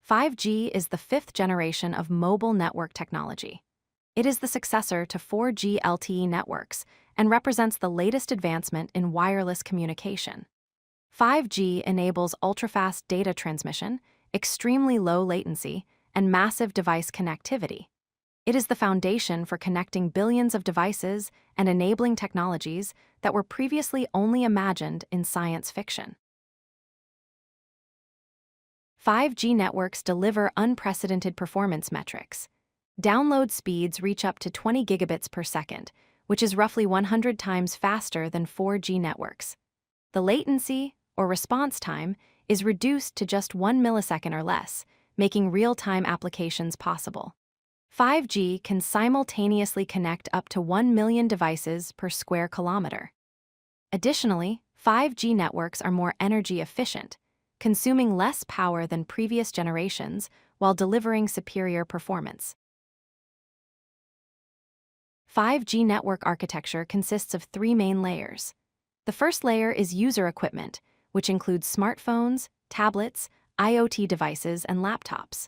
5G is the fifth generation of mobile network technology. It is the successor to 4G LTE networks and represents the latest advancement in wireless communication. 5G enables ultra-fast data transmission, extremely low latency, and massive device connectivity. It is the foundation for connecting billions of devices and enabling technologies that were previously only imagined in science fiction. 5G networks deliver unprecedented performance metrics. Download speeds reach up to 20 gigabits per second, which is roughly 100 times faster than 4G networks. The latency, or response time, is reduced to just 1 millisecond or less, making real-time applications possible. 5G can simultaneously connect up to 1 million devices per square kilometer. Additionally, 5G networks are more energy efficient, consuming less power than previous generations while delivering superior performance. 5G network architecture consists of three main layers. The first layer is user equipment, which includes smartphones, tablets, IoT devices, and laptops.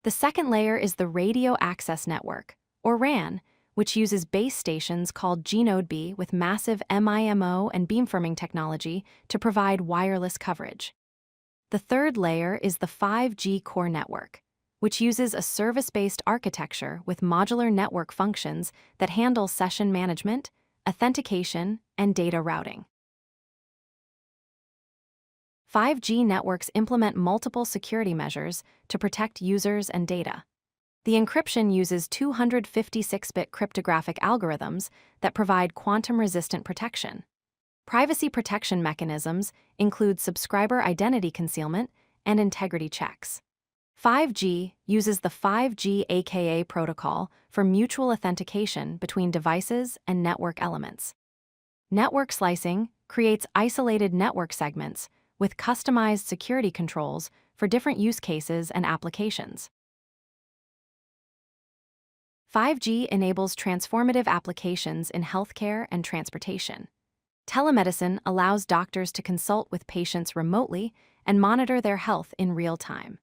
The second layer is the radio access network, or RAN, which uses base stations called G-Node B with massive MIMO and beamforming technology to provide wireless coverage. The third layer is the 5G core network, which uses a service-based architecture with modular network functions that handle session management, authentication, and data routing. 5G networks implement multiple security measures to protect users and data. The encryption uses 256-bit cryptographic algorithms that provide quantum-resistant protection. Privacy protection mechanisms include subscriber identity concealment and integrity checks. 5G uses the 5G AKA protocol for mutual authentication between devices and network elements. Network slicing creates isolated network segments with customized security controls for different use cases and applications. 5G enables transformative applications in healthcare and transportation. Telemedicine allows doctors to consult with patients remotely and monitor their health in real time.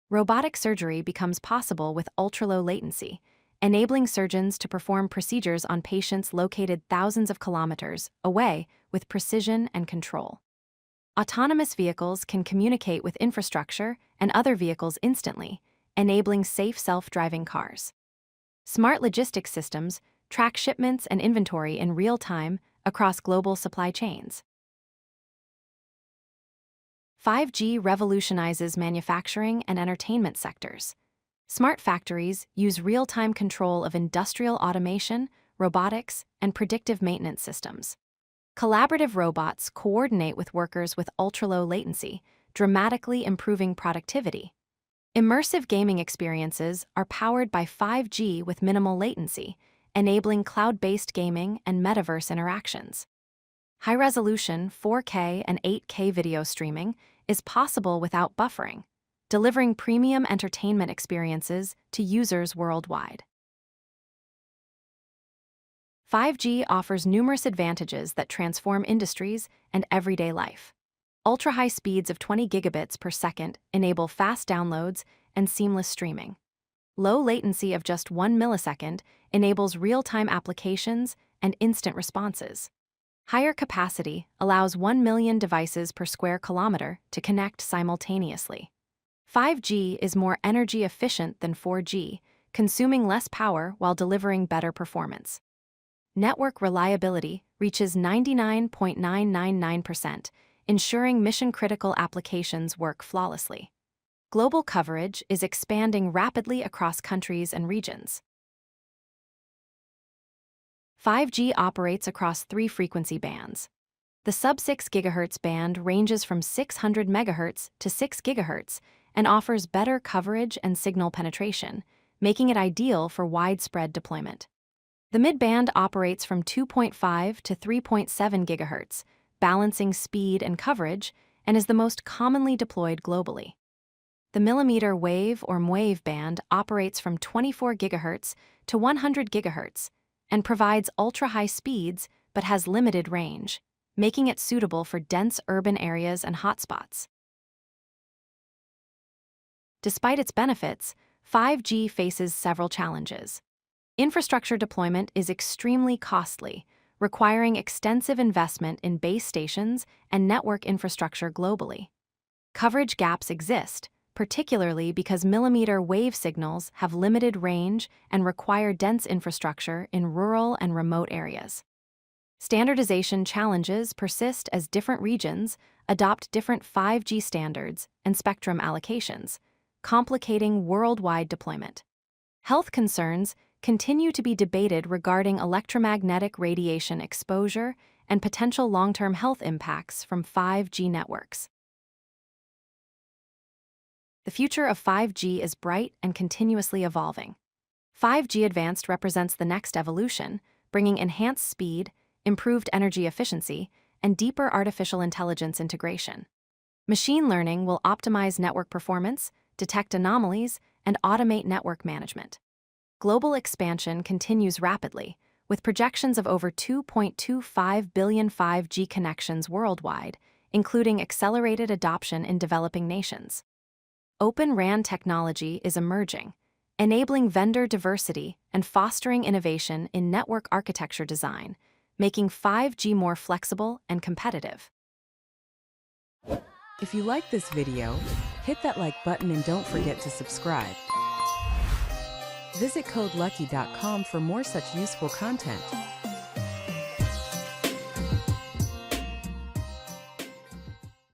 Robotic surgery becomes possible with ultra-low latency, enabling surgeons to perform procedures on patients located thousands of kilometers away with precision and control. Autonomous vehicles can communicate with infrastructure and other vehicles instantly, enabling safe self-driving cars. Smart logistics systems track shipments and inventory in real time across global supply chains. 5G revolutionizes manufacturing and entertainment sectors. Smart factories use real-time control of industrial automation, robotics, and predictive maintenance systems. Collaborative robots coordinate with workers with ultra-low latency, dramatically improving productivity. Immersive gaming experiences are powered by 5G with minimal latency, enabling cloud-based gaming and metaverse interactions. High-resolution 4K and 8K video streaming is possible without buffering, delivering premium entertainment experiences to users worldwide. 5G offers numerous advantages that transform industries and everyday life. Ultra-high speeds of 20 gigabits per second enable fast downloads and seamless streaming. Low latency of just 1 millisecond enables real-time applications and instant responses. Higher capacity allows 1 million devices per square kilometer to connect simultaneously. 5G is more energy efficient than 4G, consuming less power while delivering better performance. Network reliability reaches 99.999%, ensuring mission-critical applications work flawlessly. Global coverage is expanding rapidly across countries and regions. 5G operates across three frequency bands. The sub-6 GHz band ranges from 600 MHz to 6 GHz and offers better coverage and signal penetration, making it ideal for widespread deployment. The mid-band operates from 2.5 to 3.7 GHz, balancing speed and coverage, and is the most commonly deployed globally. The millimeter wave or MWave band operates from 24 GHz to 100 GHz and provides ultra-high speeds but has limited range, making it suitable for dense urban areas and hotspots. Despite its benefits, 5G faces several challenges. Infrastructure deployment is extremely costly, requiring extensive investment in base stations and network infrastructure globally. Coverage gaps exist, particularly because millimeter wave signals have limited range and require dense infrastructure in rural and remote areas. Standardization challenges persist as different regions adopt different 5G standards and spectrum allocations, complicating worldwide deployment. Health concerns continue to be debated regarding electromagnetic radiation exposure and potential long-term health impacts from 5G networks. The future of 5G is bright and continuously evolving. 5G Advanced represents the next evolution, bringing enhanced speed, improved energy efficiency, and deeper artificial intelligence integration. Machine learning will optimize network performance, detect anomalies, and automate network management. Global expansion continues rapidly, with projections of over 2.25 billion 5G connections worldwide, including accelerated adoption in developing nations. Open RAN technology is emerging, enabling vendor diversity and fostering innovation in network architecture design, making 5G more flexible and competitive. If you like this video, hit that like button and don't forget to subscribe. Visit CodeLucky.com for more such useful content.